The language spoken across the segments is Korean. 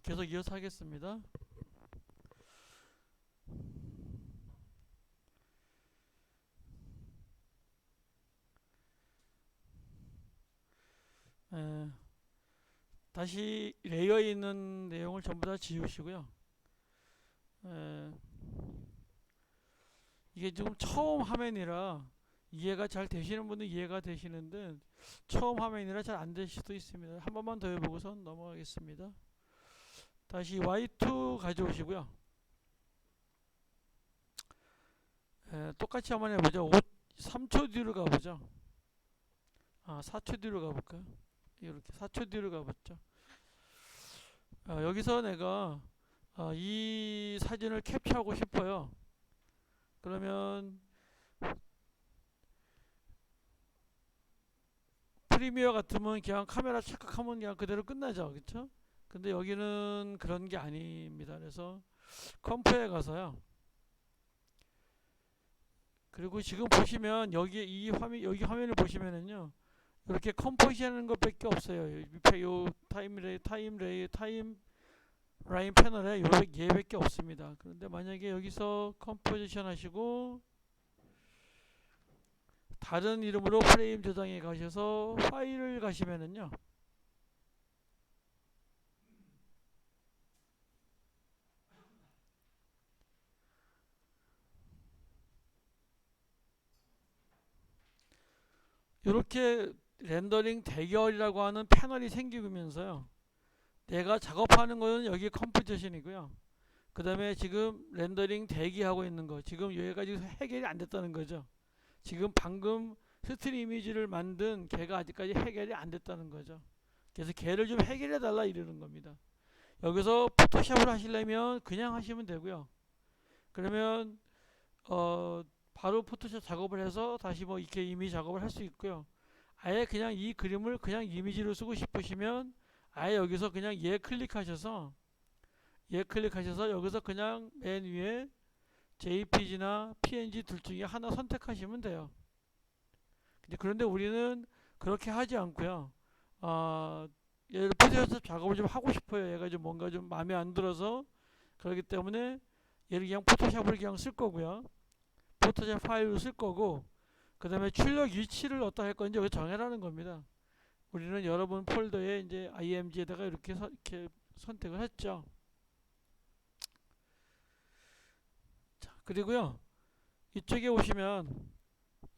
계속 이어서 하겠습니다. 에, 다시 레이어에 있는 내용을 전부 다 지우시고요. 에, 이게 지금 처음 화면이라 이해가 잘 되시는 분은 이해가 되시는데 처음 화면이라 잘 안 되실 수도 있습니다. 한 번만 더 해보고서 넘어가겠습니다. 다시 Y2 가져오시고요. 똑같이 한번 해보죠. 3초 뒤로 가보죠. 4초 뒤로 가볼까요? 이렇게 4초 뒤로 가봤죠. 여기서 내가 이 사진을 캡처하고 싶어요. 그러면 프리미어 같으면 그냥 카메라 착각하면 그냥 그대로 끝나죠. 그쵸? 근데 여기는 그런 게 아닙니다. 그래서 컴프에 가서요. 그리고 지금 보시면 여기 이 화면, 여기 화면을 보시면은요. 이렇게 컴포지 하는 것밖에 없어요. 밑에 요 타임 라인 패널에 요 얘밖에 없습니다. 그런데 만약에 여기서 컴포지션 하시고 다른 이름으로 프레임 저장에 가셔서 파일을 가시면은요. 이렇게 렌더링 대결이라고 하는 패널이 생기면서요. 내가 작업하는 거는 여기 컴포지션이고요. 그 다음에 지금 렌더링 대기하고 있는 거 지금 여기가 지금 해결이 안 됐다는 거죠. 지금 방금 스틸 이미지를 만든 걔가 아직까지 해결이 안 됐다는 거죠. 그래서 걔를 좀 해결해 달라 이러는 겁니다. 여기서 포토샵을 하시려면 그냥 하시면 되고요. 그러면 바로 포토샵 작업을 해서 다시 뭐 이렇게 이미지 작업을 할 수 있고요. 아예 그냥 이 그림을 그냥 이미지로 쓰고 싶으시면 아예 여기서 그냥 얘 클릭하셔서 여기서 그냥 맨 위에 JPG나 PNG 둘 중에 하나 선택하시면 돼요. 그런데 우리는 그렇게 하지 않고요. 얘를 포토샵 작업을 좀 하고 싶어요. 얘가 좀 뭔가 좀 마음에 안 들어서 그렇기 때문에 얘를 그냥 포토샵을 그냥 쓸 거고요. 포토샵 파일로 쓸 거고 그 다음에 출력 위치를 어디다 할 건지 여기 정해라는 겁니다. 우리는 여러분 폴더에 이제 img에다가 이렇게 선택을 했죠. 자, 그리고요. 이쪽에 오시면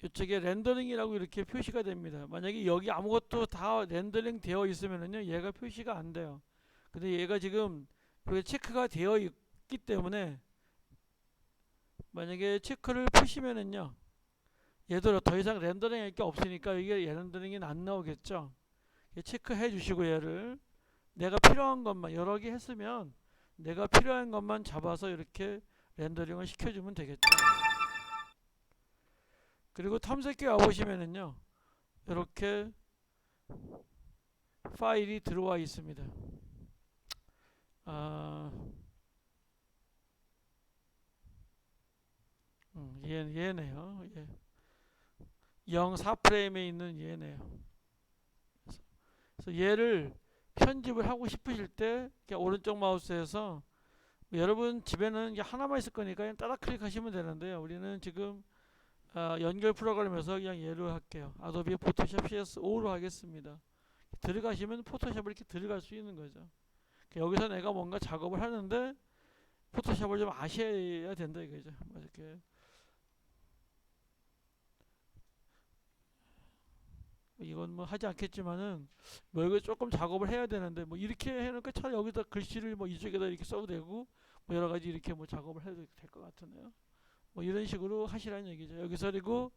이쪽에 렌더링이라고 이렇게 표시가 됩니다. 만약에 여기 아무것도 다 렌더링 되어 있으면은요, 얘가 표시가 안 돼요. 근데 얘가 지금 여기 체크가 되어 있기 때문에 만약에 체크를 푸시면은요, 얘도 더 이상 렌더링 할 게 없으니까 이게 렌더링이 안 나오겠죠. 체크해 주시고 얘를 내가 필요한 것만 여러 개 했으면 내가 필요한 것만 잡아서 이렇게 렌더링을 시켜주면 되겠죠. 그리고 탐색기 와보시면은요, 이렇게 파일이 들어와 있습니다. 아, 얘네요. 예. 04프레임에 있는 얘네요. 그래서 얘를 편집을 하고 싶으실 때 오른쪽 마우스에서 여러분 집에는 이게 하나만 있을 거니까 그냥 따라 클릭하시면 되는데요. 우리는 지금 연결 프로그램에서 그냥 얘로 할게요. 아도비 포토샵 CS5로 하겠습니다. 들어가시면 포토샵을 이렇게 들어갈 수 있는 거죠. 여기서 내가 뭔가 작업을 하는데 포토샵을 좀 아셔야 된다 이거죠. 뭐 이렇게 이건 뭐 하지 않겠지만은 뭐 이거 조금 작업을 해야 되는데 뭐 이렇게 해놓으니까 차라리 여기다 글씨를 뭐 이쪽에다 이렇게 써도 되고 뭐 여러 가지 이렇게 뭐 작업을 해도 될 것 같은데요. 뭐 이런 식으로 하시라는 얘기죠. 여기서 그리고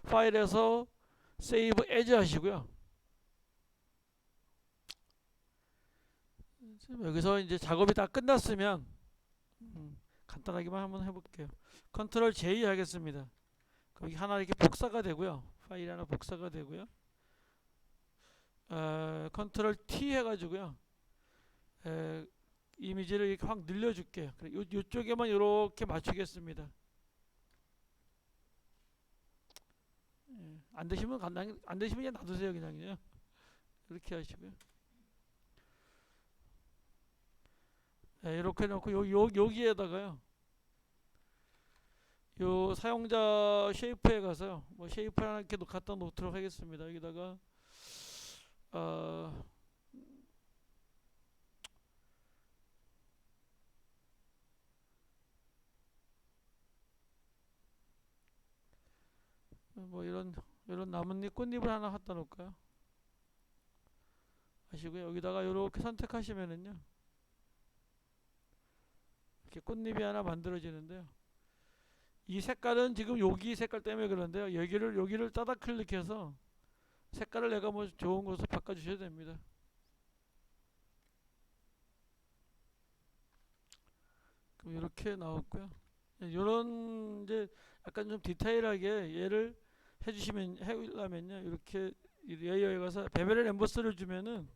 파일에서 세이브 에즈 하시고요. 여기서 이제 작업이 다 끝났으면 간단하게만 한번 해볼게요. 컨트롤 J 하겠습니다. 거기 하나 이렇게 복사가 되고요. 파일 하나 복사가 되고요. 컨트롤 T 해가지고요. 이미지를 이렇게 확 늘려줄게요. 이쪽에만 이렇게 맞추겠습니다. 안 되시면 안 되시면 그냥 놔두세요 그냥요. 이렇게 하시고요. 이렇게 놓고 여기에다가요. 요 사용자 쉐이프에 가서요. 뭐 쉐이프 하나 이렇게 갖다 놓도록 하겠습니다. 여기다가 어, 뭐 이런 나뭇잎 꽃잎을 하나 갖다 놓을까요? 아시고요. 여기다가 이렇게 선택하시면은요. 이렇게 꽃잎이 하나 만들어지는데요. 이 색깔은 지금 여기 색깔 때문에 그런데요. 여기를 따닥 클릭해서 색깔을 내가 뭐 좋은 것으로 바꿔 주셔야 됩니다. 그럼 이렇게 나왔고요. 이런 이제 약간 좀 디테일하게 얘를 해주려면요. 이렇게 레이어에 가서 베벨 엠버스를 주면은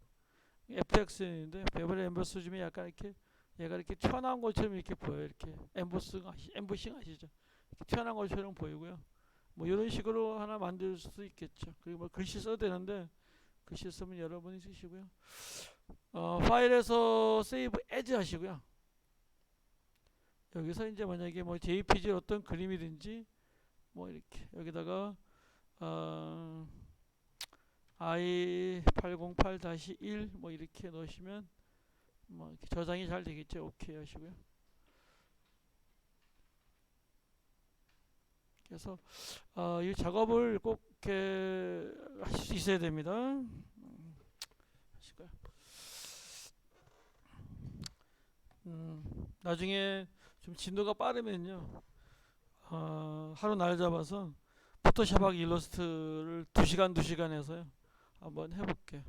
FX인데 베벨 엠버스 주면 약간 이렇게 얘가 이렇게 튀어나온 것처럼 이렇게 보여요. 이렇게 엠보싱 아시죠? 이렇게 튀어나온 것처럼 보이고요. 뭐 이런 식으로 하나 만들 수 있겠죠. 그리고 뭐 글씨 써도 되는데 글씨 쓰면 여러분이 쓰시고요. 파일에서 세이브 에즈 하시고요. 여기서 이제 만약에 뭐 JPG 어떤 그림이든지 뭐 이렇게 여기다가 i808-1 뭐 이렇게 넣으시면 뭐 이렇게 저장이 잘 되겠죠. 오케이 하시고요. 그래서 이 작업을 꼭 이렇게 하실 수 있어야 됩니다. 하실까요? 나중에 좀 진도가 빠르면요. 하루 날 잡아서 포토샵하고 일러스트를 2시간 해서요. 한번 해볼게요.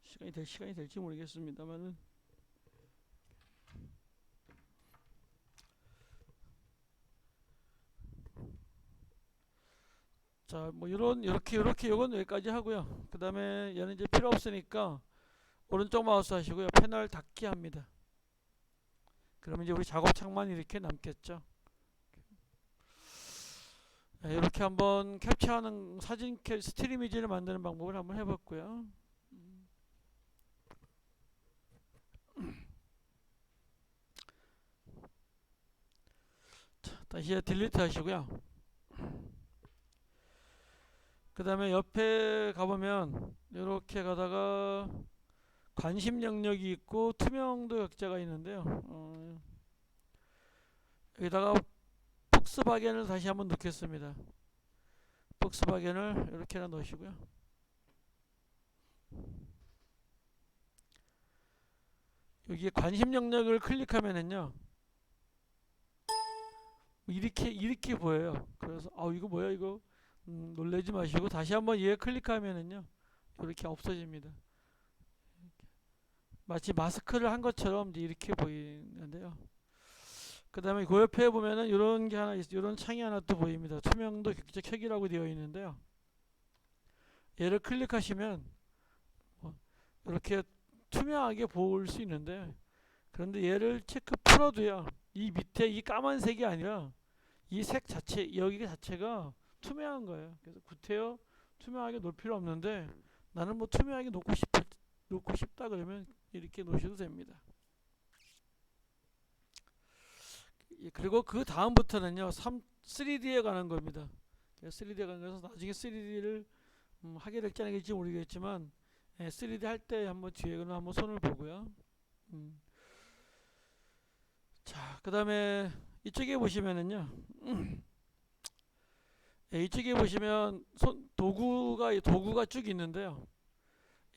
시간이 될지 모르겠습니다만은. 자, 뭐 이렇게 요건 여기까지 하고요. 그 다음에 얘는 이제 필요 없으니까 오른쪽 마우스 하시고요. 패널 닫기 합니다. 그러면 이제 우리 작업 창만 이렇게 남겠죠. 이렇게 한번 캡처하는 사진 스틸 이미지를 만드는 방법을 한번 해봤고요. 자, 다시 딜리트 하시고요. 그 다음에 옆에 가보면 이렇게 가다가 관심 영역이 있고 투명도 격자가 있는데요. 여기다가 폭스바겐을 다시 한번 넣겠습니다. 폭스바겐을 이렇게 하나 넣으시고요. 여기에 관심 영역을 클릭하면은요. 이렇게 보여요. 그래서 이거 뭐야 이거 놀라지 마시고 다시 한번 얘 클릭하면은요. 이렇게 없어집니다. 마치 마스크를 한 것처럼 이렇게 보이는데요. 그 다음에 그 옆에 보면은 이런 게 하나 이런 창이 하나 또 보입니다. 투명도 격자 켜기라고 되어 있는데요. 얘를 클릭하시면 이렇게 투명하게 볼 수 있는데, 그런데 얘를 체크 풀어도요. 이 밑에 이 까만색이 아니라 이 색 자체 여기 자체가 투명한 거예요. 그래서 구태여 투명하게 놓을 필요 없는데 나는 뭐 투명하게 놓고 싶다 그러면 이렇게 놓으셔도 됩니다. 그리고 그 다음부터는요 3D에 가는 겁니다. 3D에 가는 거서 나중에 3D를 하게 될지 안 할지 모르겠지만 3D 할 때 한번 뒤에는 한번 손을 보고요. 자, 그 다음에 이쪽에 보시면은요. 이쪽에 보시면 도구가 쭉 있는데요.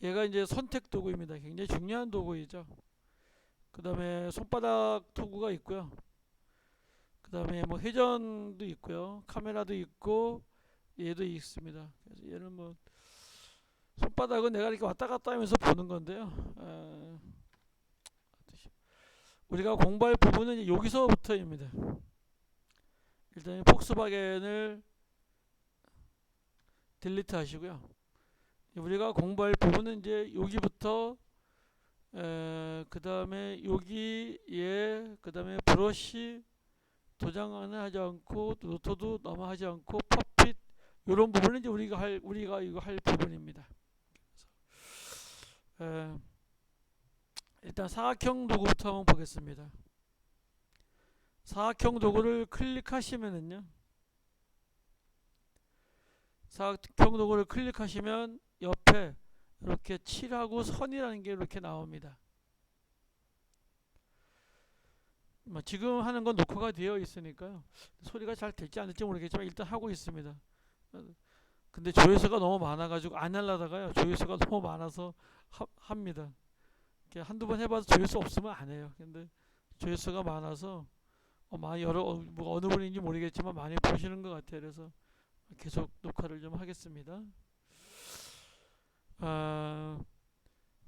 얘가 이제 선택 도구입니다. 굉장히 중요한 도구이죠. 그 다음에 손바닥 도구가 있고요. 그 다음에 뭐 회전도 있고요. 카메라도 있고 얘도 있습니다. 그래서 얘는 뭐 손바닥은 내가 이렇게 왔다 갔다 하면서 보는 건데요. 우리가 공부할 부분은 여기서부터입니다. 일단 폭스바겐을 딜리트 하시고요. 우리가 공부할 부분은 이제 여기부터 그 다음에 여기에 그 다음에 브러쉬 도장은 하지 않고 노트도 넘어가지 않고 퍼핏 이런 부분은 이제 우리가 이거 할 부분입니다. 그래서 일단 사각형 도구부터 한번 보겠습니다. 사각형 도구를 클릭하시면은요, 사각형 도구를 클릭하시면 옆에 이렇게 칠하고 선이라는 게 이렇게 나옵니다. 지금 하는 건 녹화가 되어 있으니까요, 소리가 잘 될지 안 될지 모르겠지만 일단 하고 있습니다. 근데 조회수가 너무 많아가지고 안 하려다가요, 조회수가 너무 많아서 합니다. 한두 번 해봐서 조회수 없으면 안 해요. 근데 조회수가 많아서 많이 뭐 어느 분인지 모르겠지만 많이 보시는 것 같아요. 그래서 계속 녹화를 좀 하겠습니다.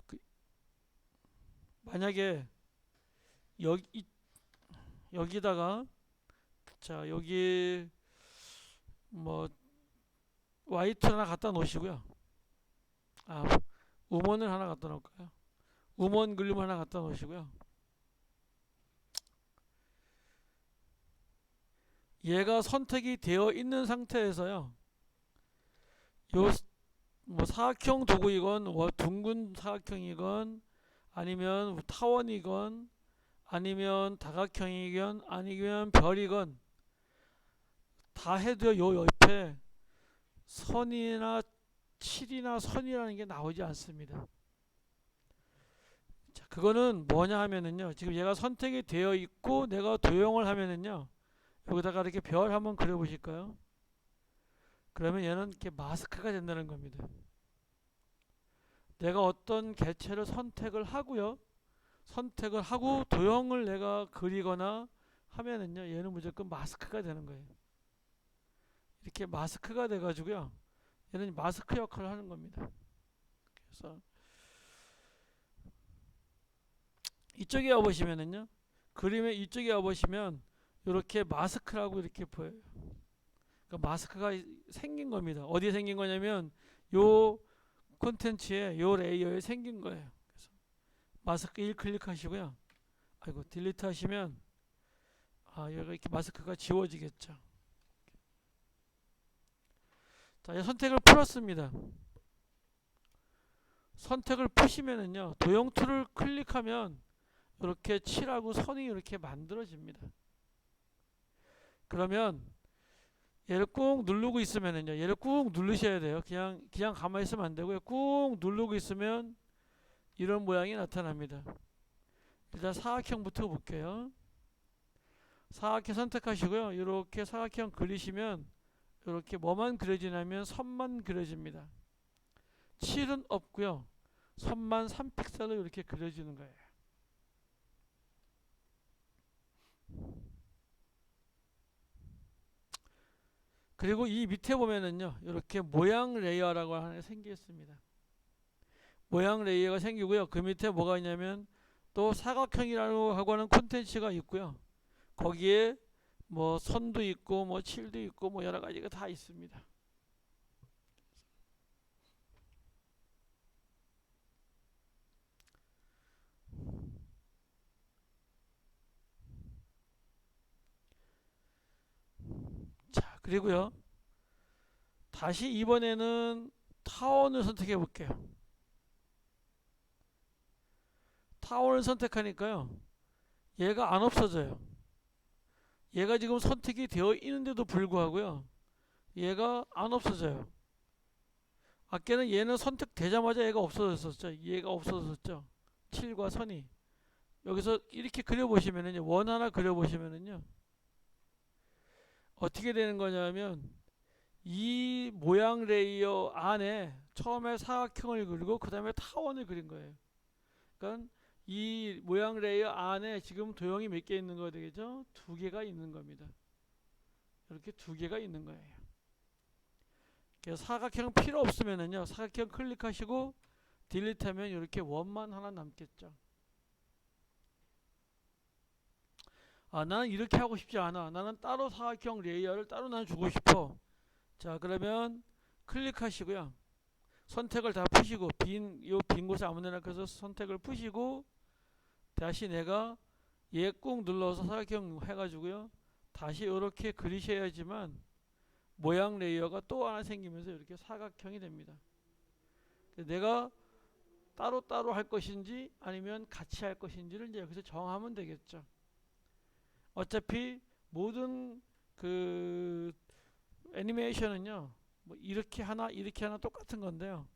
그, 만약에 여기다가, 자, 여기 뭐 화이트 하나 갖다 놓으시고요. 음원을 하나 갖다 놓을까요? 음원 그림 하나 갖다 놓으시고요. 얘가 선택이 되어 있는 상태에서요, 요 뭐 사각형 도구이건 둥근 사각형이건 아니면 타원이건 아니면 다각형이건 아니면 별이건 다 해도 요 옆에 선이나 칠이나 선이라는 게 나오지 않습니다. 자, 그거는 뭐냐 하면은요, 지금 얘가 선택이 되어 있고 내가 도형을 하면은요, 여기다가 이렇게 별 한번 그려 보실까요? 그러면 얘는 이렇게 마스크가 된다는 겁니다. 내가 어떤 개체를 선택을 하고요, 선택을 하고 도형을 내가 그리거나 하면은요, 얘는 무조건 마스크가 되는 거예요. 이렇게 마스크가 돼 가지고요, 얘는 마스크 역할을 하는 겁니다. 그래서 이쪽에 와 보시면은요, 그림의 이쪽에 와 보시면 이렇게 마스크라고 이렇게 보여요. 그러니까 마스크가 생긴 겁니다. 어디에 생긴 거냐면 요 콘텐츠에, 요 레이어에 생긴 거예요. 그래서 마스크 1 클릭하시고요. 아이고, 딜리트 하시면 여기가 이렇게 마스크가 지워지겠죠. 자, 선택을 풀었습니다. 선택을 푸시면은요, 도형 툴을 클릭하면 이렇게 칠하고 선이 이렇게 만들어집니다. 그러면 얘를 꾹 누르고 있으면은요, 얘를 꾹 누르셔야 돼요. 그냥 가만히 있으면 안 되고요. 꾹 누르고 있으면 이런 모양이 나타납니다. 일단 사각형부터 볼게요. 사각형 선택하시고요. 이렇게 사각형 그리시면 이렇게 뭐만 그려지냐면 선만 그려집니다. 칠은 없고요. 선만 3픽셀로 이렇게 그려지는 거예요. 그리고 이 밑에 보면은요, 이렇게 모양 레이어라고 하나 생겼습니다. 모양 레이어가 생기고요. 그 밑에 뭐가 있냐면 또 사각형이라고 하고 하는 콘텐츠가 있고요. 거기에 뭐 선도 있고 뭐 칠도 있고 뭐 여러 가지가 다 있습니다. 자, 그리고요, 다시 이번에는 타원을 선택해 볼게요. 타원을 선택하니까요, 얘가 안 없어져요. 얘가 지금 선택이 되어 있는데도 불구하고요, 얘가 안 없어져요. 아까는 얘는 선택되자마자 얘가 없어졌었죠. 얘가 없어졌죠. 칠과 선이. 여기서 이렇게 그려보시면은요, 원 하나 그려보시면은요, 어떻게 되는 거냐면 이 모양 레이어 안에 처음에 사각형을 그리고 그 다음에 타원을 그린 거예요. 그러니까 이 모양 레이어 안에 지금 도형이 몇 개 있는 거 되겠죠? 2개가 있는 겁니다. 이렇게 2개가 있는 거예요. 그래서 사각형 필요 없으면은요, 사각형 클릭하시고 딜리트 하면 이렇게 원만 하나 남겠죠. 나는 이렇게 하고 싶지 않아. 나는 따로 사각형 레이어를 따로 나는 주고 싶어. 자, 그러면 클릭하시고요. 선택을 다 푸시고 빈 곳에 아무데나 가서 선택을 푸시고 다시 내가 얘 꾹 눌러서 사각형 해가지고요, 다시 이렇게 그리셔야지만 모양 레이어가 또 하나 생기면서 이렇게 사각형이 됩니다. 내가 따로따로 할 것인지 아니면 같이 할 것인지를 이제 여기서 정하면 되겠죠. 어차피 모든 그 애니메이션은요, 뭐 이렇게 하나 똑같은 건데요.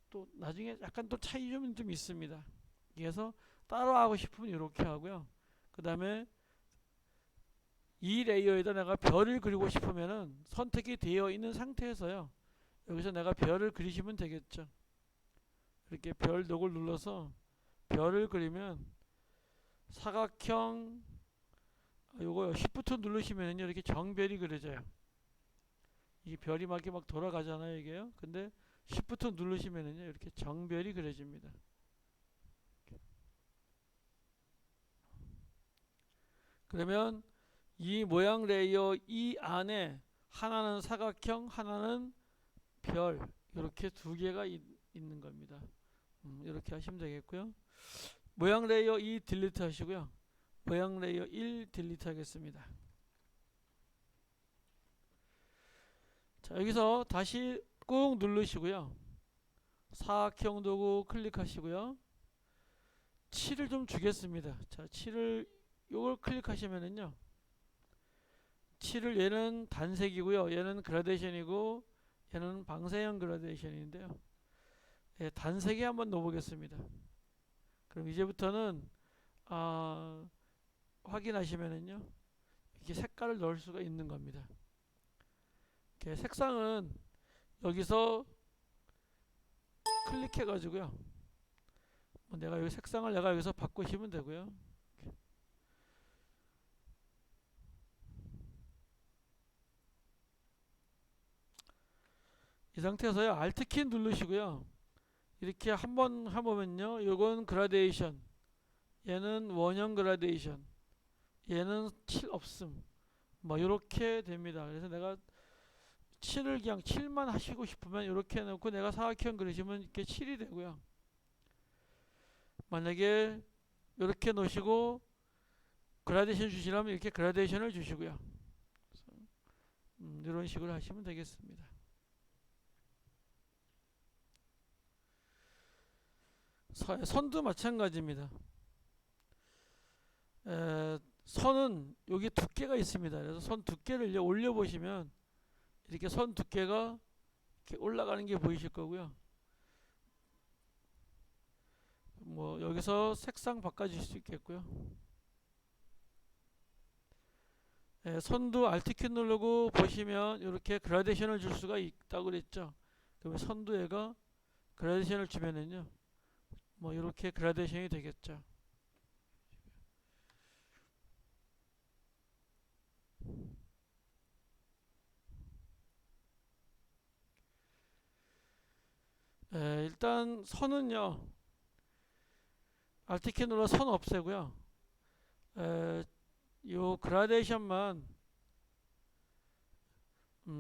또 나중에 약간 또 차이 좀 있습니다. 그래서 따로 하고 싶으면 이렇게 하고요. 그 다음에 이 레이어에다 내가 별을 그리고 싶으면은 선택이 되어 있는 상태에서요. 여기서 내가 별을 그리시면 되겠죠. 이렇게 별 녹을 눌러서 별을 그리면 사각형 요거 Shift 누르시면 이렇게 정별이 그려져요. 이 별이 막 이렇게 막 돌아가잖아요, 이게요. 근데 Shift 누르시면은요, 이렇게 정별이 그려집니다. 그러면 이 모양 레이어 이 안에 하나는 사각형, 하나는 별, 이렇게 두 개가 있는 겁니다. 이렇게 하시면 되겠고요. 모양 레이어 2 딜리트 하시고요. 모양 레이어 1 딜리트 하겠습니다. 자, 여기서 다시 꾹 누르시고요. 사각형 도구 클릭하시고요. 7을 좀 주겠습니다. 자, 7을 요걸 클릭하시면은요. 7을 얘는 단색이고요. 얘는 그라데이션이고 얘는 방사형 그라데이션인데요. 예, 단색에 한번 넣어보겠습니다. 그럼 이제부터는 확인하시면은요. 이렇게 색깔을 넣을 수가 있는 겁니다. 이렇게 색상은 여기서 클릭해 가지고요. 내가 여기 색상을 내가 여기서 바꾸시면 되고요. 이 상태에서요. Alt 키 누르시고요. 이렇게 한번 해보면요. 이건 그라데이션, 얘는 원형 그라데이션, 얘는 칠 없음, 뭐 이렇게 됩니다. 그래서 내가 7을 그냥 7만 하시고 싶으면 이렇게 해놓고 내가 사각형 그리시면 이렇게 7이 되고요. 만약에 이렇게 놓으시고 그라데이션 주시려면 이렇게 그라데이션을 주시고요. 이런 식으로 하시면 되겠습니다. 선도 마찬가지입니다. 선은 여기 두께가 있습니다. 그래서 선 두께를 올려 보시면 이렇게 선 두께가 이렇게 올라가는 게 보이실 거고요. 뭐 여기서 색상 바꿔줄 수 있겠고요. 선도 Alt 키 누르고 보시면 이렇게 그라데이션을 줄 수가 있다고 그랬죠. 그러면 선도에가 그라데이션을 주면은요, 뭐 이렇게 그라데이션이 되겠죠. 일단 선은요, Alt 키 눌러 선 없애고요. 요 그라데이션만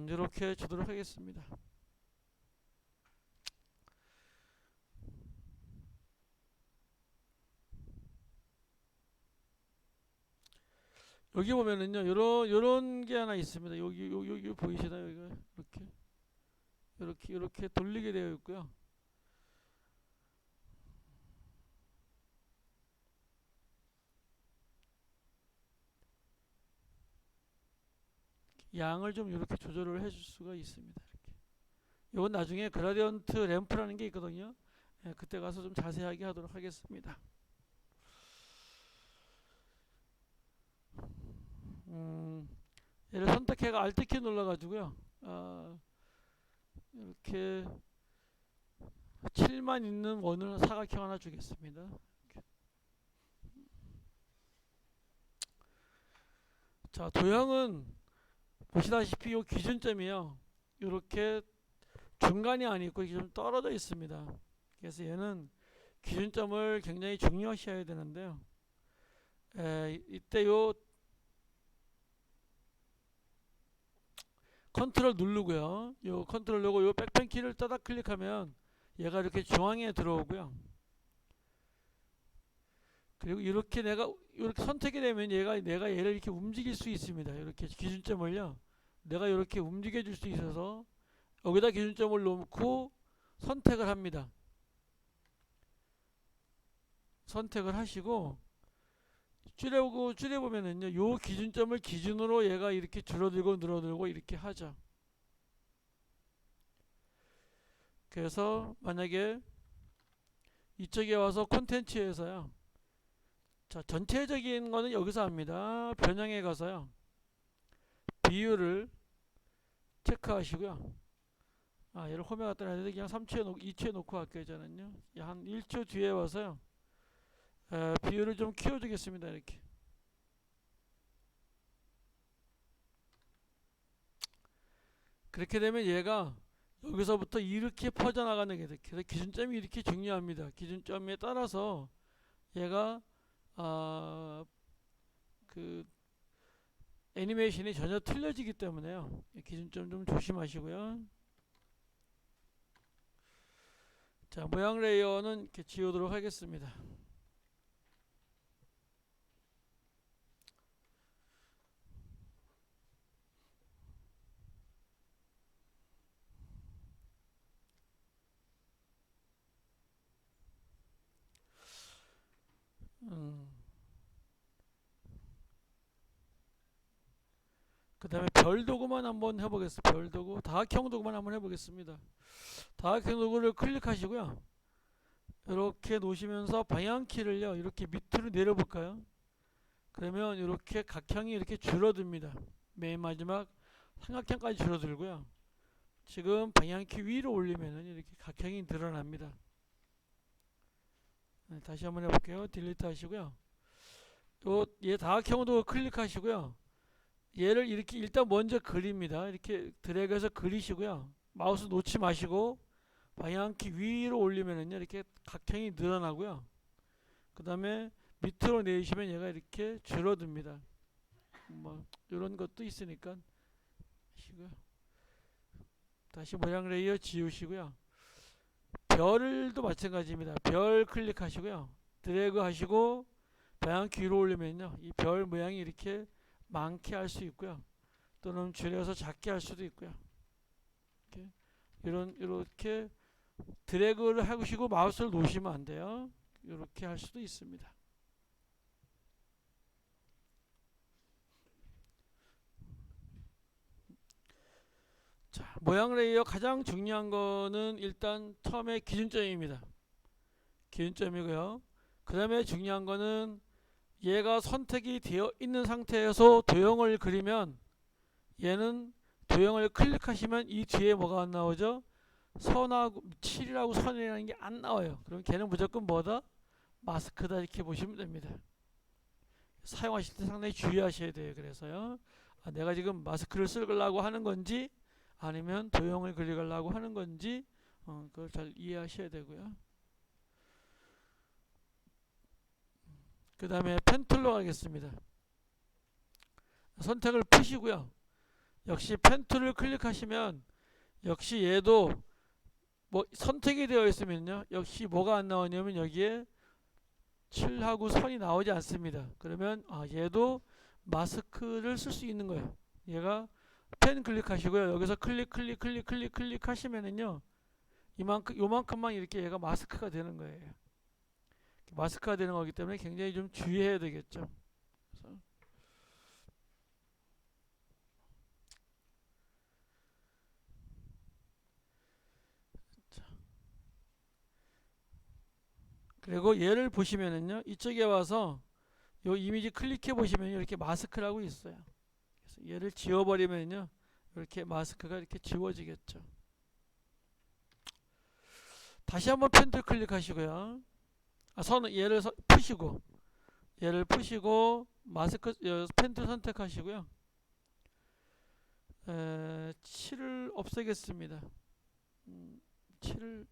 이렇게 주도록 하겠습니다. 여기 보면은요, 요런 게 하나 있습니다. 여기 보이시나요? 이거 이렇게 돌리게 되어 있고요. 양을 좀 이렇게 조절을 해줄 수가 있습니다. 이렇게. 이건 나중에 그라디언트 램프라는 게 있거든요. 그때 가서 좀 자세하게 하도록 하겠습니다. 얘를 선택해가 Alt 키 눌러가지고요. 이렇게 7만 있는 원을 사각형 하나 주겠습니다. 이렇게. 자, 도형은 보시다시피 이 기준점이요. 이렇게 중간이 아니고 좀 떨어져 있습니다. 그래서 얘는 기준점을 굉장히 중요시해야 되는데요. 이때 요 컨트롤 누르고요. 요 컨트롤 누르고 요 백펜 키를 따다 클릭하면 얘가 이렇게 중앙에 들어오고요. 그리고 이렇게 이렇게 선택이 되면 내가 얘를 이렇게 움직일 수 있습니다. 이렇게 기준점을요. 내가 이렇게 움직여 줄 수 있어서 여기다 기준점을 놓고 선택을 합니다. 선택을 하시고 줄여보면은요, 요 기준점을 기준으로 얘가 이렇게 줄어들고 늘어들고 이렇게 하죠. 그래서 만약에 이쪽에 와서 콘텐츠에서요, 자, 전체적인 거는 여기서 합니다. 변형해 가서요, 비율을 체크하시고요. 얘를 홈에 갖다 놔야 되는데 그냥 3초에 놓고 2초에 놓고 할게요. 저는요, 한 1초 뒤에 와서요, 비율을 좀 키워주겠습니다. 이렇게. 그렇게 되면 얘가 여기서부터 이렇게 퍼져나가는 게 돼. 그래서 기준점이 이렇게 중요합니다. 기준점에 따라서 얘가 그 애니메이션이 전혀 틀려지기 때문에요. 기준점 좀 조심하시고요. 자, 모양 레이어는 이렇게 지우도록 하겠습니다. 그 다음에 별 도구만 한번 해보겠습니다. 별 도구, 다각형 도구만 한번 해보겠습니다. 다각형 도구를 클릭하시고요. 이렇게 놓으시면서 방향키를요, 이렇게 밑으로 내려볼까요? 그러면 이렇게 각형이 이렇게 줄어듭니다. 맨 마지막 삼각형까지 줄어들고요. 지금 방향키 위로 올리면은 이렇게 각형이 늘어납니다. 네, 다시 한번 해볼게요. 딜리트 하시고요. 얘 다각형도 클릭하시고요. 얘를 이렇게 일단 먼저 그립니다. 이렇게 드래그해서 그리시고요. 마우스 놓지 마시고 방향키 위로 올리면은요, 이렇게 각형이 늘어나고요. 그 다음에 밑으로 내리시면 얘가 이렇게 줄어듭니다. 뭐 이런 것도 있으니까 하시고요. 다시 모양 레이어 지우시고요. 별도 마찬가지입니다. 별 클릭하시고요. 드래그 하시고 방향키 위로 올리면요, 이 별 모양이 이렇게 많게 할 수 있고요. 또는 줄여서 작게 할 수도 있고요. 이렇게 드래그를 하시고 마우스를 놓으시면 안 돼요. 이렇게 할 수도 있습니다. 자, 모양 레이어 가장 중요한 거는 일단 처음에 기준점입니다. 기준점이고요. 그 다음에 중요한 거는 얘가 선택이 되어 있는 상태에서 도형을 그리면, 얘는 도형을 클릭하시면 이 뒤에 뭐가 안 나오죠? 선하고 7이라고 선이라는 게 안 나와요. 그럼 걔는 무조건 뭐다? 마스크다, 이렇게 보시면 됩니다. 사용하실 때 상당히 주의하셔야 돼요. 그래서요, 내가 지금 마스크를 쓰려고 하는 건지 아니면 도형을 그리려고 하는 건지 그걸 잘 이해하셔야 되고요. 그 다음에 펜 툴로 가겠습니다. 선택을 푸시고요. 역시 펜 툴을 클릭하시면 역시 얘도 뭐 선택이 되어 있으면요, 역시 뭐가 안 나오냐면 여기에 7하고 선이 나오지 않습니다. 그러면 얘도 마스크를 쓸 수 있는 거예요. 얘가 펜 클릭하시고요. 여기서 클릭 하시면은요, 요만큼만 이렇게 얘가 마스크가 되는 거예요. 마스크가 되는 거기 때문에 굉장히 좀 주의해야 되겠죠. 그래서 그리고 얘를 보시면은요, 이쪽에 와서 요 이미지 클릭해 보시면 이렇게 마스크라고 있어요. 그래서 얘를 지워버리면요, 이렇게 마스크가 이렇게 지워지겠죠. 다시 한번 펜툴 클릭하시고요. 얘를 푸시고, 마스크 펜툴 선택하시고요. 7을 없애겠습니다. 7을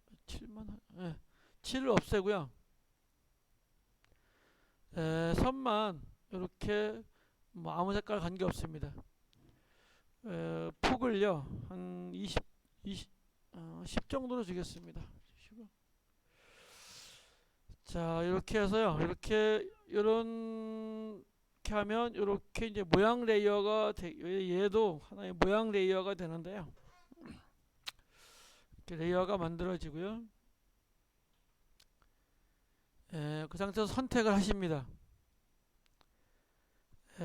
없애고요. 선만 이렇게 뭐 아무 색깔 관계없습니다. 폭을요 한 10 정도로 주겠습니다. 자, 이렇게 해서요, 이렇게 하면 이렇게 이제 모양 레이어가 얘도 하나의 모양 레이어가 되는데요. 이렇게 레이어가 만들어지고요. 그 그 상태에서 선택을 하십니다.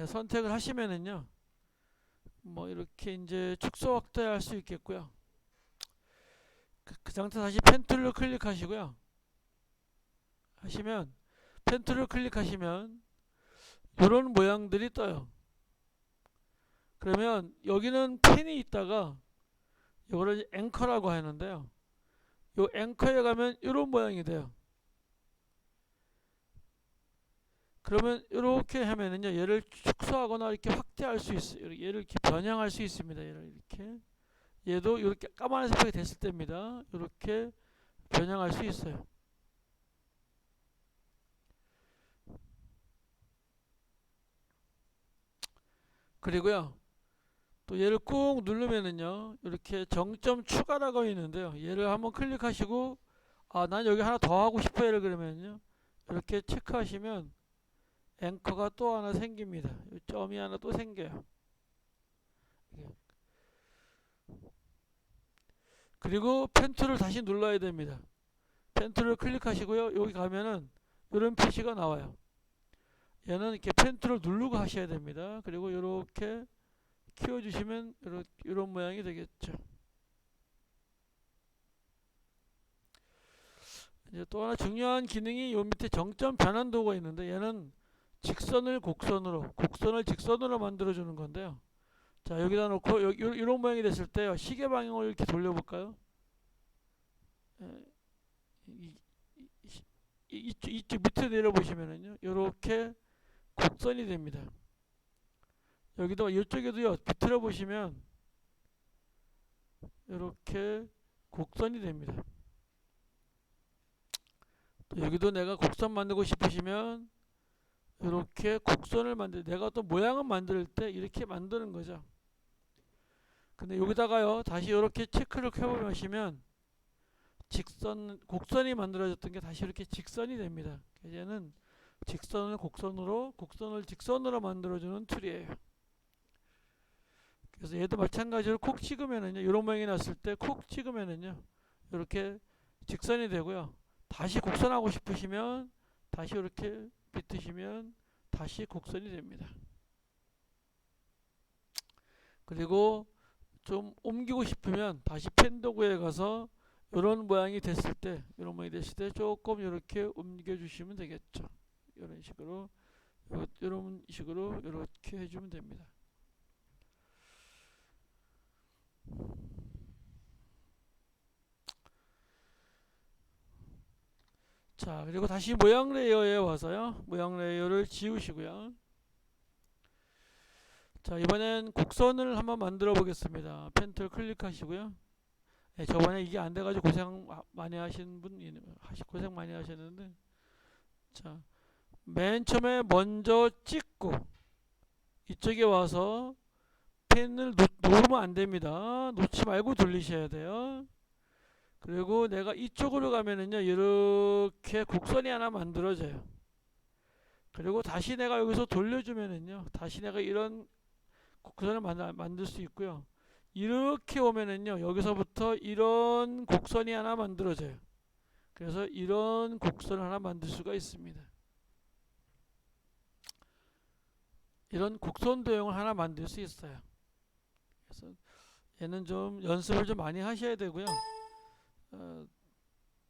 선택을 하시면은요, 뭐 이렇게 이제 축소 확대할 수 있겠고요. 그 상태 다시 펜 툴을 클릭하시고요. 하시면 펜 툴을 클릭하시면 이런 모양들이 떠요. 그러면 여기는 펜이 있다가 이거를 앵커라고 하는데요. 요 앵커에 가면 이런 모양이 돼요. 그러면 이렇게 하면은요, 얘를 축소하거나 이렇게 확대할 수 있어요. 얘를 이렇게 변형할 수 있습니다. 얘를 이렇게. 얘도 이렇게 까만색이 됐을 때입니다. 이렇게 변형할 수 있어요. 그리고요, 또 얘를 꾹 누르면은요, 이렇게 정점 추가라고 있는데요. 얘를 한번 클릭하시고, 아, 난 여기 하나 더 하고 싶어요. 그러면요, 이렇게 체크하시면 앵커가 또 하나 생깁니다. 점이 하나 또 생겨요. 그리고 펜 툴을 다시 눌러야 됩니다. 펜 툴을 클릭하시고요. 여기 가면은 이런 표시가 나와요. 얘는 이렇게 펜 툴을 누르고 하셔야 됩니다. 그리고 이렇게 키워주시면 이런 모양이 되겠죠. 이제 또 하나 중요한 기능이 요 밑에 정점 변환도가 있는데, 얘는 직선을 곡선으로, 곡선을 직선으로 만들어주는 건데요. 자, 여기다 놓고 이런 모양이 됐을 때요, 시계 방향을 이렇게 돌려볼까요? 이쪽 밑에 내려보시면은요, 이렇게 곡선이 됩니다. 여기도 이쪽에도요, 비틀어 보시면 이렇게 곡선이 됩니다. 또 여기도 내가 곡선 만들고 싶으시면 이렇게 곡선을 내가 또 모양을 만들 때 이렇게 만드는 거죠. 근데 여기다가요, 다시 이렇게 체크를 해보시면 곡선이 만들어졌던 게 다시 이렇게 직선이 됩니다. 얘는 직선을 곡선으로, 곡선을 직선으로 만들어주는 툴이에요. 그래서 얘도 마찬가지로 콕 찍으면은요, 이런 모양이 났을 때 콕 찍으면은요, 이렇게 직선이 되고요. 다시 곡선하고 싶으시면 다시 이렇게 비트시면 다시 곡선이 됩니다. 그리고 좀 옮기고 싶으면 다시 펜 도구에 가서 이런 모양이 됐을 때, 이런 모양이 됐을 때 조금 이렇게 옮겨 주시면 되겠죠. 이런 식으로, 이런 식으로 이렇게 해주면 됩니다. 자, 그리고 다시 모양 레이어에 와서요, 모양 레이어를 지우시고요. 자, 이번엔 곡선을 한번 만들어 보겠습니다. 펜 툴 클릭하시고요. 네, 저번에 이게 안 돼가지고 고생 많이 하신 고생 많이 하셨는데, 자, 맨 처음에 먼저 찍고 이쪽에 와서 펜을 놓으면 안 됩니다. 놓지 말고 돌리셔야 돼요. 그리고 내가 이쪽으로 가면은요, 이렇게 곡선이 하나 만들어져요. 그리고 다시 내가 여기서 돌려주면은요, 다시 내가 이런 곡선을 만들 수 있고요. 이렇게 오면은요, 여기서부터 이런 곡선이 하나 만들어져요. 그래서 이런 곡선을 하나 만들 수가 있습니다. 이런 곡선 도형을 하나 만들 수 있어요. 그래서 얘는 좀 연습을 좀 많이 하셔야 되고요.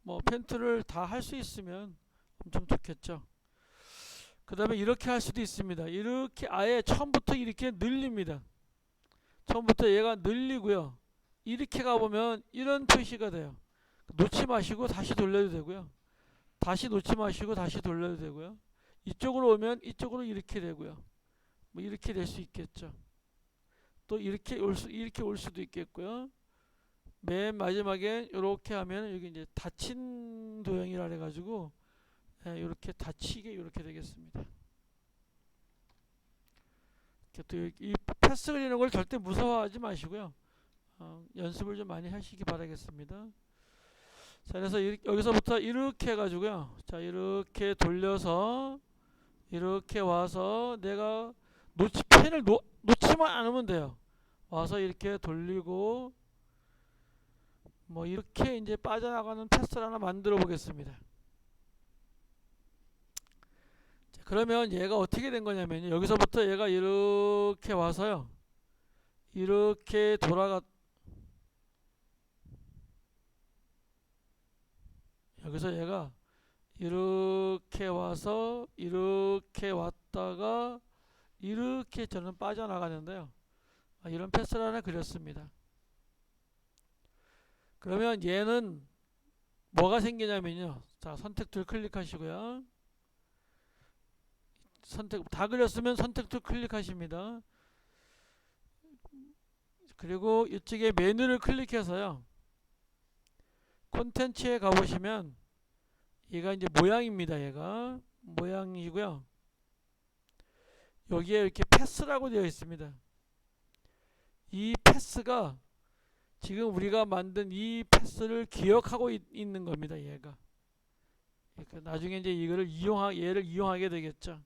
뭐 펜툴을 다 할 수 있으면 엄청 좋겠죠. 그 다음에 이렇게 할 수도 있습니다. 이렇게 아예 처음부터 이렇게 늘립니다. 처음부터 얘가 늘리고요. 이렇게 가보면 이런 표시가 돼요. 놓지 마시고 다시 돌려도 되고요. 다시 놓지 마시고 다시 돌려도 되고요. 이쪽으로 오면 이쪽으로 이렇게 되고요. 뭐 이렇게 될 수 있겠죠. 또 이렇게 올 수도 있겠고요. 맨 마지막에 이렇게 하면 여기 이제 닫힌 도형이라 해가지고 이렇게 닫히게 이렇게 되겠습니다. 이 패스 그리는 걸 절대 무서워하지 마시고요. 연습을 좀 많이 하시기 바라겠습니다. 자, 그래서 여기서부터 이렇게 해가지고요. 자, 이렇게 돌려서 이렇게 와서 내가 펜을 놓지만 않으면 돼요. 와서 이렇게 돌리고 뭐 이렇게 이제 빠져나가는 패스를 하나 만들어 보겠습니다. 그러면 얘가 어떻게 된 거냐면요. 여기서부터 얘가 이렇게 와서요. 이렇게 여기서 얘가 이렇게 와서 이렇게 왔다가 이렇게 저는 빠져나가는데요. 이런 패스를 하나 그렸습니다. 그러면 얘는 뭐가 생기냐면요. 자, 선택 툴 클릭하시고요. 선택 다 그렸으면 선택 툴 클릭하십니다. 그리고 이쪽에 메뉴를 클릭해서요. 콘텐츠에 가보시면 얘가 이제 모양입니다. 얘가 모양이고요. 여기에 이렇게 패스라고 되어 있습니다. 이 패스가 지금 우리가 만든 이 패스를 기억하고 있는 겁니다. 얘가. 그러니까 나중에 이제 이거를 얘를 이용하게 되겠죠.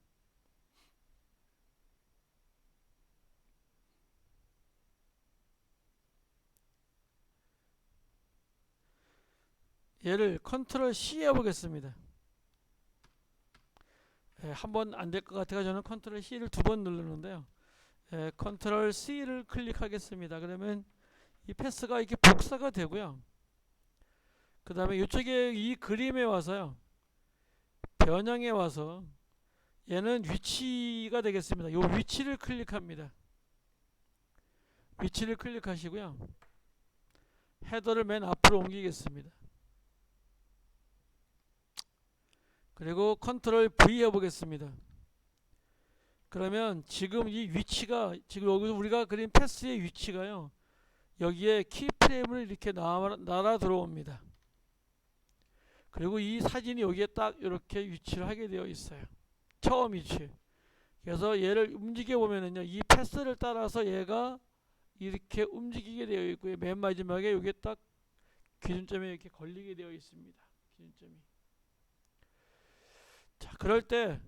얘를 컨트롤 C 해보겠습니다. 한번 안 될 것 같아서 저는 컨트롤 C를 두 번 누르는데요. 컨트롤 C를 클릭하겠습니다. 그러면 이 패스가 이렇게 복사가 되고요. 그 다음에 이쪽에 이 그림에 와서요. 변형에 와서 얘는 위치가 되겠습니다. 이 위치를 클릭합니다. 위치를 클릭하시고요. 헤더를 맨 앞으로 옮기겠습니다. 그리고 컨트롤 V 해보겠습니다. 그러면 지금 이 위치가 지금 여기서 우리가 그린 패스의 위치가요. 여기에 키프레임을 이렇게 날아 들어옵니다. 그리고 이 사진이 여기에 딱 이렇게 위치를 하게 되어 있어요. 처음 위치. 그래서 얘를 움직여 보면은요. 이 패스를 따라서 얘가 이렇게 움직이게 되어 있고요. 맨 마지막에 여기에 딱 기준점에 이렇게 걸리게 되어 있습니다. 기준점이. 자, 그럴 때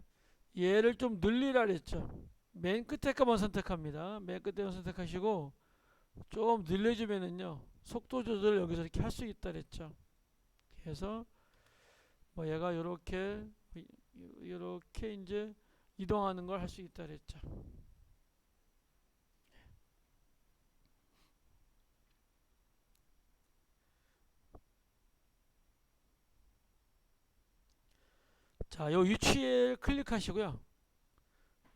얘를 좀 늘리라 그랬죠. 맨 끝에 거만 선택합니다. 맨 끝에만 선택하시고 좀 늘려주면은요. 속도 조절을 여기서 이렇게 할 수 있다 그랬죠. 그래서 뭐 얘가 이렇게 이제 이동하는 걸 할 수 있다 그랬죠. 자, 요 위치에 클릭하시고요.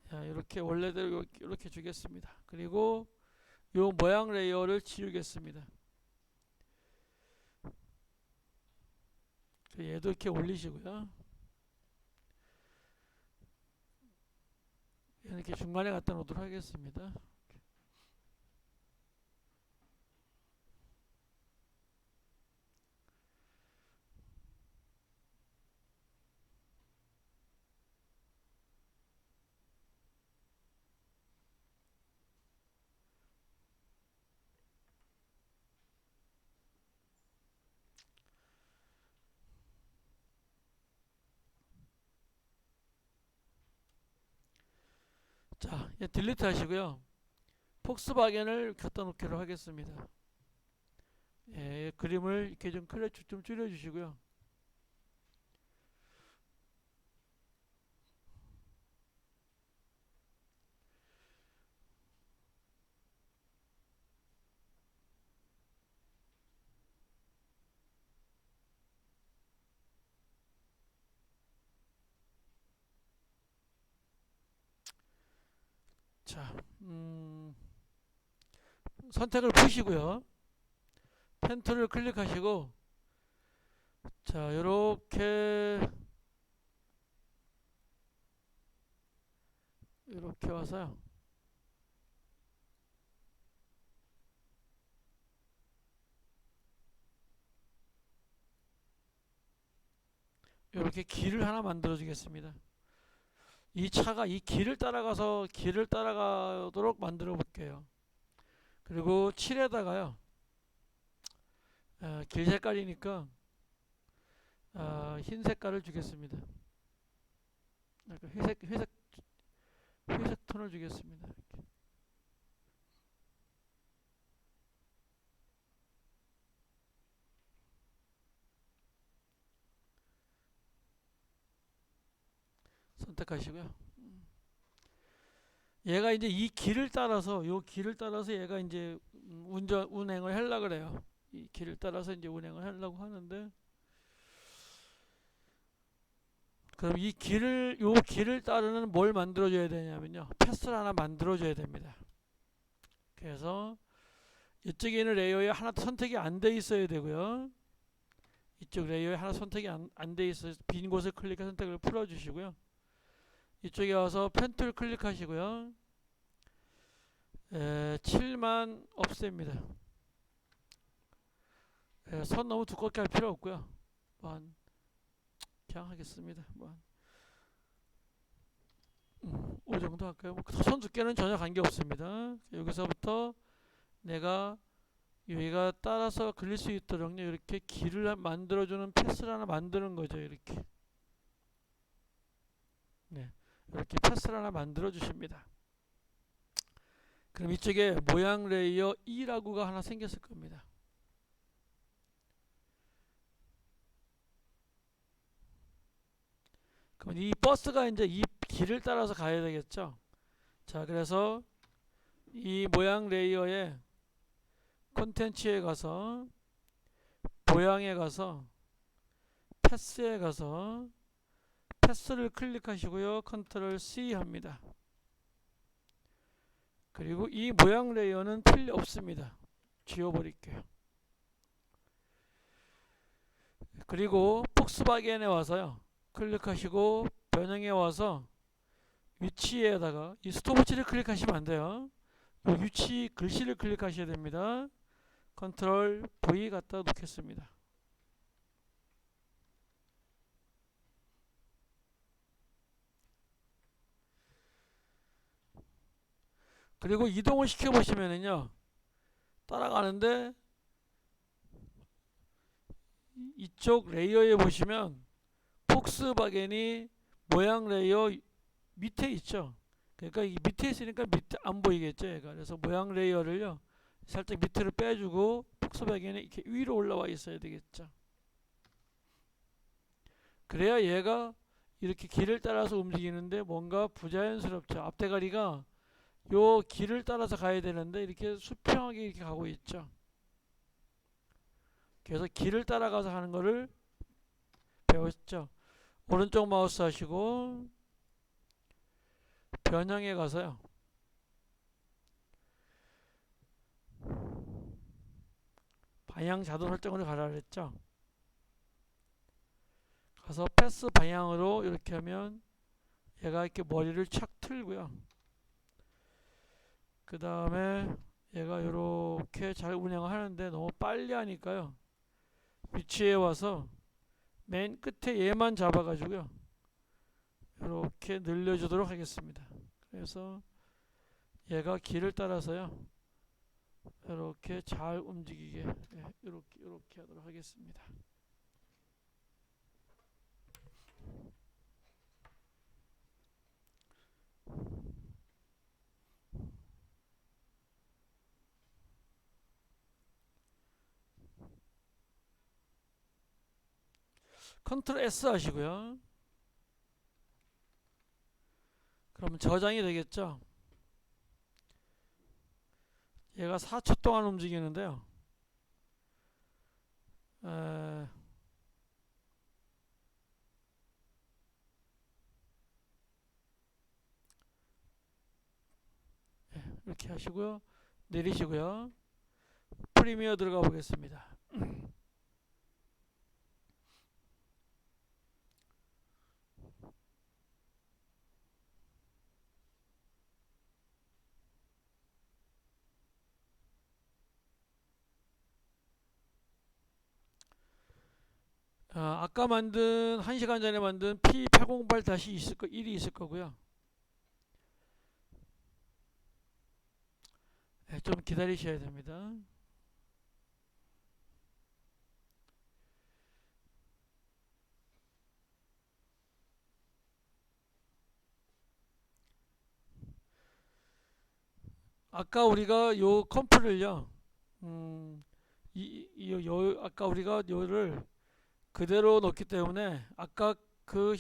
자, 이렇게 원래대로 이렇게 주겠습니다. 그리고 요 모양 레이어를 지우겠습니다. 얘도 이렇게 올리시고요. 얘는 이렇게 중간에 갖다 놓도록 하겠습니다. 자, 얘 딜리트 하시고요. 폭스바겐을 갖다 놓기로 하겠습니다. 예, 그림을 이렇게 좀 줄여주시고요. 자, 선택을 푸시고요. 펜 툴을 클릭하시고 자, 요렇게 와서요. 이렇게 길을 하나 만들어 주겠습니다. 이 차가 이 길을 따라가도록 만들어 볼게요. 그리고 7에다가요. 길 색깔이니까 흰 색깔을 주겠습니다. 회색 톤을 주겠습니다. 이렇게. 선택하시고요. 얘가 이제 이 길을 따라서 요 길을 따라서 얘가 이제 운행을 하려고 그래요. 이 길을 따라서 이제 운행을 하려고 하는데, 그럼 요 길을 따르는 뭘 만들어줘야 되냐면요, 패스를 하나 만들어줘야 됩니다. 그래서 이쪽에 있는 레이어에 하나 선택이 안 돼 있어야 되고요. 이쪽 레이어에 하나 선택이 안 돼 있어서 빈 곳을 클릭해서 선택을 풀어주시고요. 이쪽에 와서 펜 툴 클릭하시고요. 7만 없앱니다. 선 너무 두껍게 할 필요 없고요. 그냥 하겠습니다. 5 정도 할까요? 선 두께는 전혀 관계 없습니다. 여기서부터 내가 여기가 따라서 그릴 수 있도록 이렇게 길을 만들어주는 패스를 하나 만드는 거죠. 이렇게. 네. 이렇게 패스를 하나 만들어 주십니다. 그럼 이쪽에 모양 레이어 2라고가 하나 생겼을 겁니다. 그럼 이 버스가 이제 이 길을 따라서 가야 되겠죠. 자, 그래서 이 모양 레이어에 콘텐츠에 가서 모양에 가서 패스에 가서 패스를 클릭하시고요. 컨트롤 C 합니다. 그리고 이 모양 레이어는 필요 없습니다. 지워버릴게요. 그리고 폭스바겐에 와서요, 클릭하시고 변형에 와서 위치에다가 이 스톱워치를 클릭하시면 안 돼요. 이 위치 글씨를 클릭하셔야 됩니다. 컨트롤 V 갖다 놓겠습니다. 그리고 이동을 시켜 보시면은요, 따라가는데 이쪽 레이어에 보시면 폭스바겐이 모양 레이어 밑에 있죠. 그러니까 이 밑에 있으니까 밑에 안 보이겠죠, 얘가. 그래서 모양 레이어를요, 살짝 밑으로 빼주고 폭스바겐이 이렇게 위로 올라와 있어야 되겠죠. 그래야 얘가 이렇게 길을 따라서 움직이는데 뭔가 부자연스럽죠. 앞대가리가 요 길을 따라서 가야 되는데 이렇게 수평하게 이렇게 가고 있죠. 그래서 길을 따라가서 하는 거를 배웠죠. 오른쪽 마우스 하시고 변형에 가서요, 방향 자동 설정으로 가라 그랬죠. 가서 패스 방향으로 이렇게 하면 얘가 이렇게 머리를 착 틀고요. 그 다음에 얘가 이렇게 잘 운행을 하는데 너무 빨리 하니까요, 위치에 와서 맨 끝에 얘만 잡아가지고요, 이렇게 늘려주도록 하겠습니다. 그래서 얘가 길을 따라서요, 이렇게 잘 움직이게, 이렇게 하도록 하겠습니다. 컨트롤 S 하시고요. 그러면 저장이 되겠죠. 얘가 4초 동안 움직이는데요, 이렇게 하시고요. 내리시고요. 프리미어 들어가 보겠습니다. 아까 만든 1시간 전에 만든 P808-1이 있을 거고요. 좀 기다리셔야 됩니다. 아까 우리가 요 컴프를요, 아까 우리가 요를 그대로 넣기 때문에 아까 그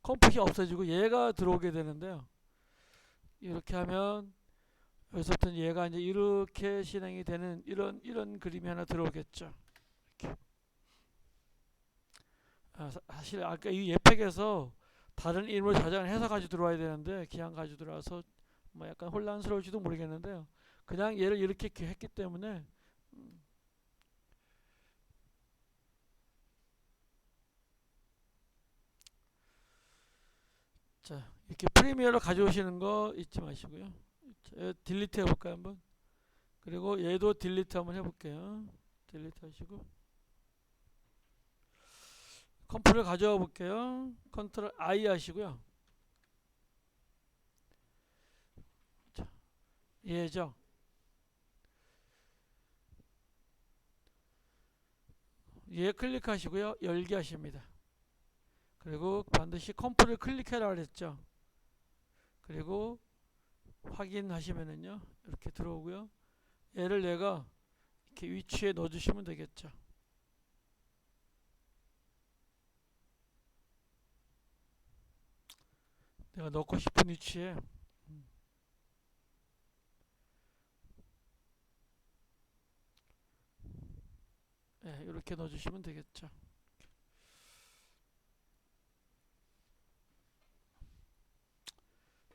컴풋이 없어지고 얘가 들어오게 되는데요. 이렇게 하면 여기서부터 얘가 이제 이렇게 실행이 되는 이런 그림이 하나 들어오겠죠. 이렇게. 사실 아까 이 예팩에서 다른 이름을 저장을 해서 가지고 들어와야 되는데 그냥 가지고 들어와서 뭐 약간 혼란스러울지도 모르겠는데요. 그냥 얘를 이렇게 했기 때문에 자, 이렇게 프리미어로 가져오시는 거 잊지 마시고요. 자, 딜리트 해볼까요 한번? 그리고 얘도 딜리트 한번 해볼게요. 딜리트 하시고 컴프를 가져와 볼게요. 컨트롤 I 하시고요. 자, 얘죠. 얘 클릭하시고요. 열기 하십니다. 그리고 반드시 컴프를 클릭해라 그랬죠. 그리고 확인하시면은요. 이렇게 들어오고요. 얘를 내가 이렇게 위치에 넣어주시면 되겠죠. 내가 넣고 싶은 위치에 이렇게 넣어주시면 되겠죠.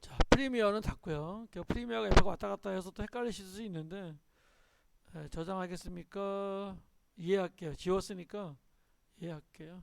자, 프리미어는 닫고요. 프리미어가 옆에 왔다 갔다 해서 또 헷갈리실 수 있는데 저장하겠습니까? 이해할게요. 지웠으니까 이해할게요.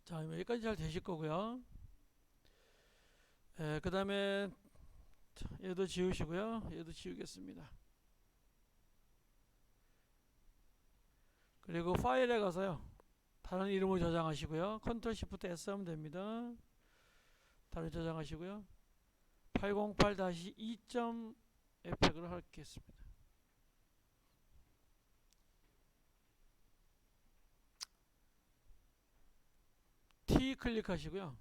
자, 여기까지 잘 되실 거고요. 그 다음에 얘도 지우시고요. 얘도 지우겠습니다. 그리고 파일에 가서요. 다른 이름을 저장하시고요. 컨트롤 시프트 S 하면 됩니다. 다른 저장하시고요. 808-2.fx를 하겠습니다. T 클릭하시고요.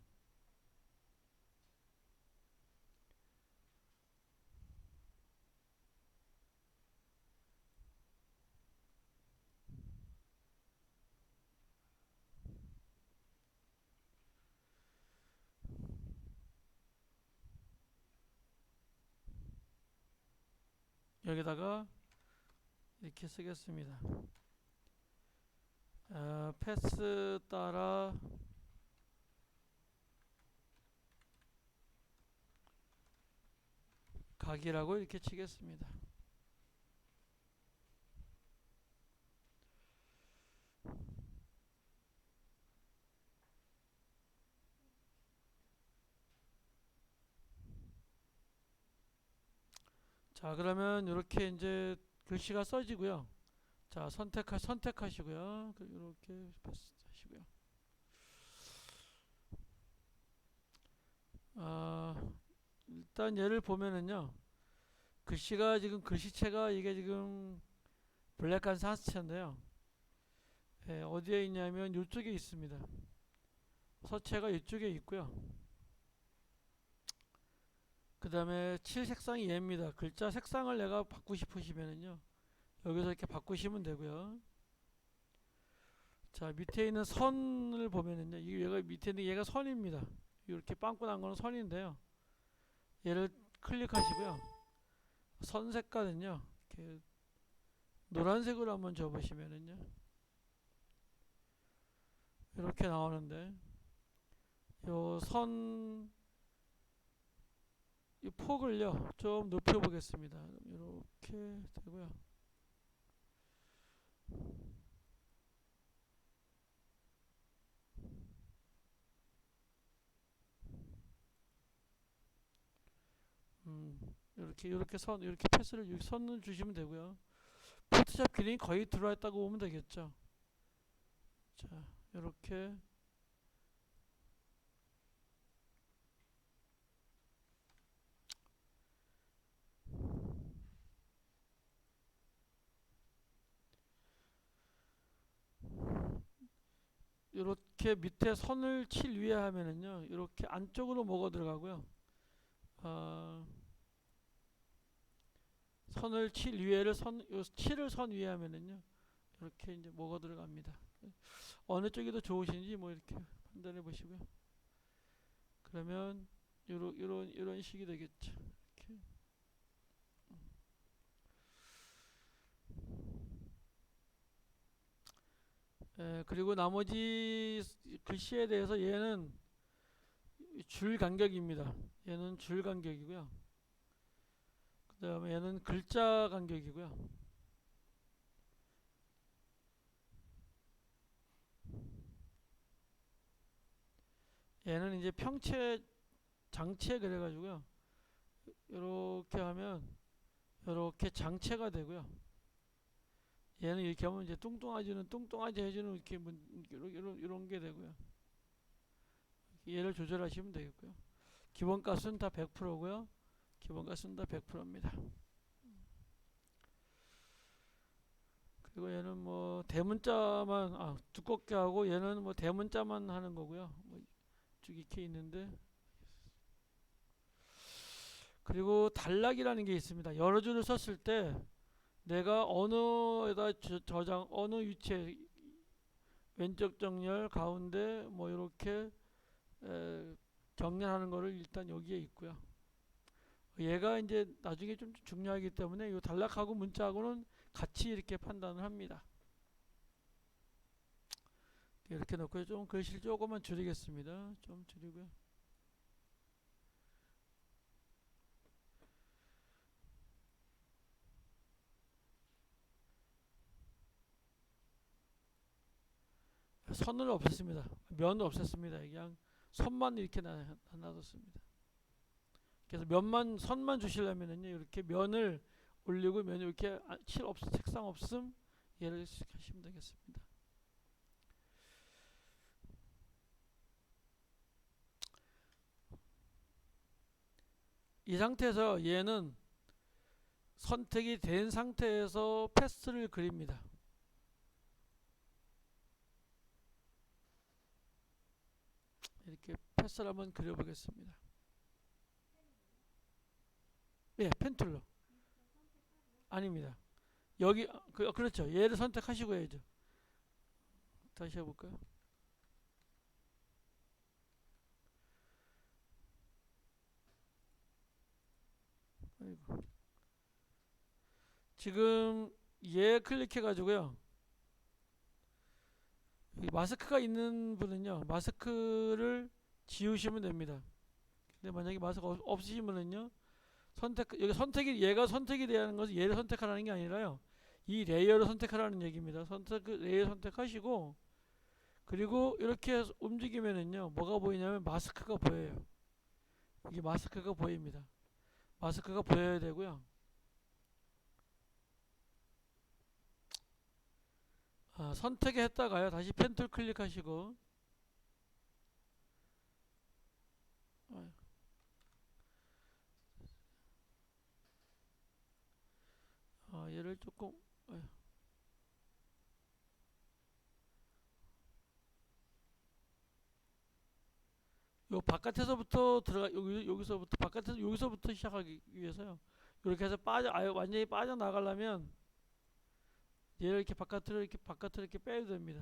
여기다가 이렇게 쓰겠습니다. 패스 따라 각이라고 이렇게 치겠습니다. 자, 그러면 이렇게 이제 글씨가 써지고요. 자, 선택하시고요. 이렇게 패스하시고요. 일단 얘를 보면은요. 글씨가 지금 글씨체가 이게 지금 블랙한 사스체인데요. 어디에 있냐면 이쪽에 있습니다. 서체가 이쪽에 있고요. 그 다음에 칠 색상이 얘입니다. 글자 색상을 내가 바꾸고 싶으시면은요. 여기서 이렇게 바꾸시면 되고요. 자, 밑에 있는 선을 보면은요. 얘가 밑에 있는 얘가 선입니다. 이렇게 빵꾸 난 거는 선인데요. 얘를 클릭하시고요. 선 색깔은요. 이렇게 노란색으로 한번 줘보시면은요. 이렇게 나오는데 요 선 이 폭을요 좀 높여 보겠습니다. 이렇게 되고요. 이렇게 선 이렇게 패스를 선을 주시면 되고요. 포토샵 기능이 거의 들어와 있다고 보면 되겠죠. 자, 이렇게 이렇게 밑에 선을 칠 위에 하면은요, 이렇게 안쪽으로 먹어 들어가고요. 선을 칠 위에를 요 칠을 선 위에 하면은요, 이렇게 이제 먹어 들어갑니다. 어느 쪽이 더 좋으신지 뭐 이렇게 판단해 보시고요. 그러면 이런 식이 되겠죠. 이렇게. 그리고 나머지 글씨에 대해서 얘는 줄 간격입니다. 얘는 줄 간격이고요. 그 다음에 얘는 글자 간격이고요. 얘는 이제 평체, 장체 그래가지고요. 이렇게 하면 이렇게 장체가 되고요. 얘는 이렇게 하면 이제 뚱뚱해지는 뚱뚱하게 해주는 이렇게 이런 게 되고요. 얘를 조절하시면 되겠고요. 기본값은 다 100%고요. 기본값은 다 100%입니다. 그리고 얘는 뭐 대문자만 두껍게 하고 얘는 뭐 대문자만 하는 거고요. 쭉 이렇게 있는데 그리고 단락이라는 게 있습니다. 여러 줄을 썼을 때 내가 어느에다 저장 어느 위치에 왼쪽 정렬 가운데 뭐 이렇게 정렬하는 거를 일단 여기에 있고요. 얘가 이제 나중에 좀 중요하기 때문에 이 단락하고 문자하고는 같이 이렇게 판단을 합니다. 이렇게 놓고 좀 글씨를 조금만 줄이겠습니다. 좀 줄이고요. 선을 없앴습니다. 면을 없앴습니다. 그냥 선만 이렇게 놔뒀습니다. 그래서 면만 선만 주시려면은요 이렇게 면을 올리고 면이 이렇게 색상 없음 얘를 하시면 되겠습니다. 이 상태에서 얘는 선택이 된 상태에서 패스를 그립니다. 이렇게 패스를 한번 그려보겠습니다. 예, 펜툴로. 아닙니다. 여기 그렇죠. 얘를 선택하시고 해야죠. 다시 해볼까요? 아이고. 지금 얘 클릭해 가지고요. 마스크가 있는 분은요. 마스크를 지우시면 됩니다. 근데 만약에 마스크 없으시면은요. 여기 얘가 선택이 돼야 하는 것은 얘를 선택하라는 게 아니라요. 이 레이어를 선택하라는 얘기입니다. 레이어 선택하시고 그리고 이렇게 움직이면은요. 뭐가 보이냐면 마스크가 보여요. 이게 마스크가 보입니다. 마스크가 보여야 되고요. 선택했다가요. 다시 펜툴 클릭하시고 얘를 조금 요 바깥에서부터 여기서부터 바깥에서 여기서부터 시작하기 위해서요. 이렇게 해서 완전히 빠져 나가려면 얘를 이렇게 바깥으로 이렇게 빼야 됩니다.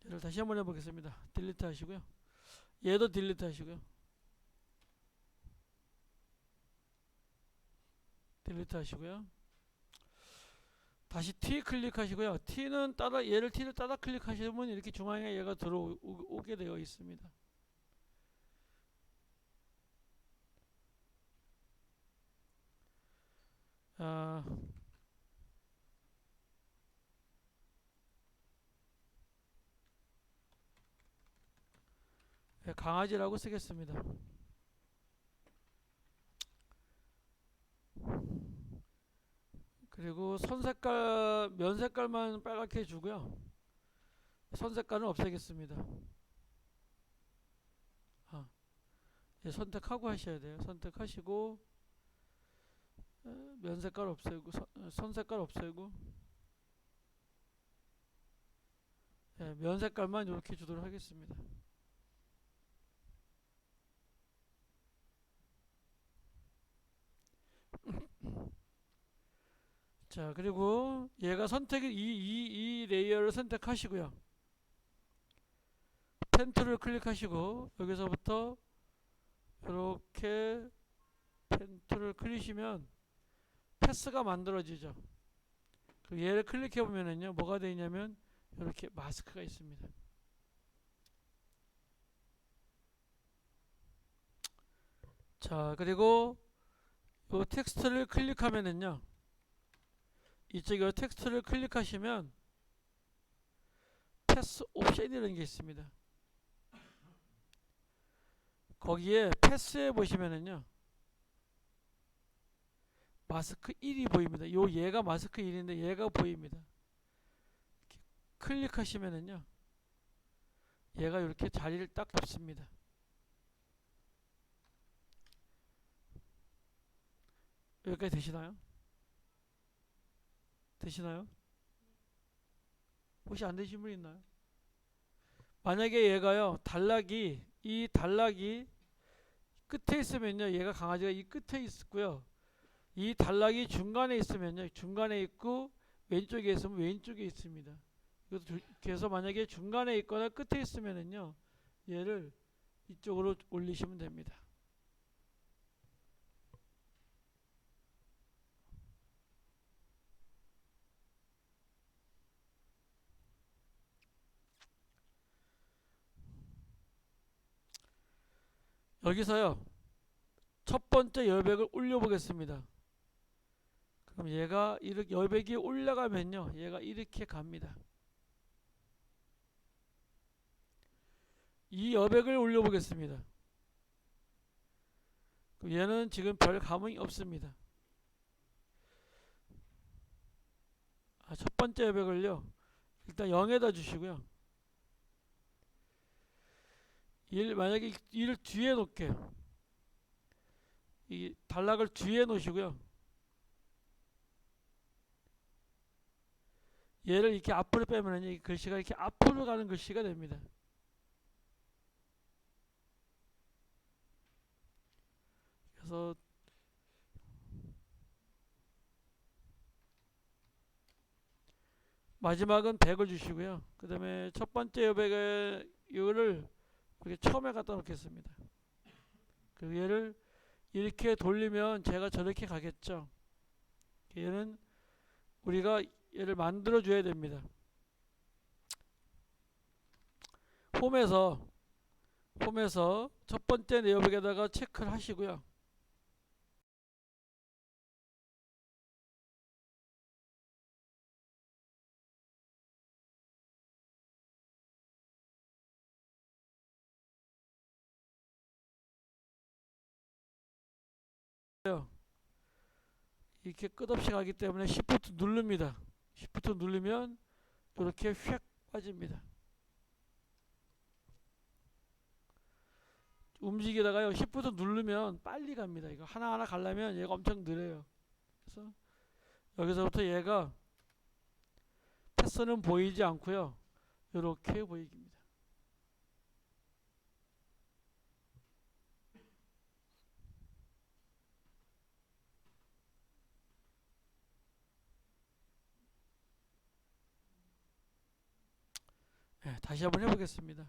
얘를 다시 한번 해보겠습니다. 딜리트 하시고요. 얘도 딜리트 하시고요. 딜리트 하시고요. 다시 T 클릭하시고요. 얘를 T를 따라 클릭하시면 이렇게 중앙에 얘가 들어오게 되어 있습니다. 강아지라고 쓰겠습니다. 그리고 면 색깔만 빨갛게 해주고요. 선 색깔은 없애겠습니다. 선택하고 하셔야 돼요. 선택하시고 면 색깔 없애고 선 색깔 없애고 면 색깔만 이렇게 주도록 하겠습니다. 자, 그리고 얘가 이 레이어를 선택하시고요. 펜 툴을 클릭하시고 여기서부터 이렇게 펜 툴을 클릭하시면 패스가 만들어지죠. 그리고 얘를 클릭해 보면은요, 뭐가 되어 있냐면 이렇게 마스크가 있습니다. 자, 그리고 이 텍스트를 클릭하면은요, 이쪽에 텍스트를 클릭하시면 패스 옵션이라는 게 있습니다. 거기에 패스에 보시면은요, 마스크 1이 보입니다. 얘가 마스크 1인데 얘가 보입니다. 클릭하시면은요, 얘가 이렇게 자리를 딱 잡습니다. 여기까지 되시나요? 되시나요? 혹시 안 되신 분 있나요? 만약에 얘가요, 이 단락이 끝에 있으면요, 얘가 강아지가 이 끝에 있고요. 이 단락이 중간에 있으면요, 중간에 있고 왼쪽에 있으면 왼쪽에 있습니다. 그래서 만약에 중간에 있거나 끝에 있으면은요, 얘를 이쪽으로 올리시면 됩니다. 여기서요, 첫 번째 여백을 올려 보겠습니다. 그럼 얘가 이렇게 여백이 올라가면요, 얘가 이렇게 갑니다. 이 여백을 올려 보겠습니다. 얘는 지금 별 감흥이 없습니다. 첫 번째 여백을요, 일단 0에다 주시고요. 만약에 이를 뒤에 놓을게요. 이 단락을 뒤에 놓으시고요. 얘를 이렇게 앞으로 빼면 이 글씨가 이렇게 앞으로 가는 글씨가 됩니다. 그래서 마지막은 100을 주시고요. 그 다음에 첫 번째 여백을 이거를 이렇게 처음에 갖다 놓겠습니다. 그리고 얘를 이렇게 돌리면 제가 저렇게 가겠죠. 얘는 우리가 얘를 만들어 줘야 됩니다. 홈에서 첫 번째 내여백에다가 체크를 하시고요. 이렇게 끝없이 가기 때문에 Shift 누릅니다. Shift 누르면 이렇게 휙 빠집니다. 움직이다가요, Shift 누르면 빨리 갑니다. 이거 하나하나 가려면 얘가 엄청 느려요. 그래서 여기서부터 얘가 패스는 보이지 않고요, 이렇게 보입니다. 다시 한번 해보겠습니다.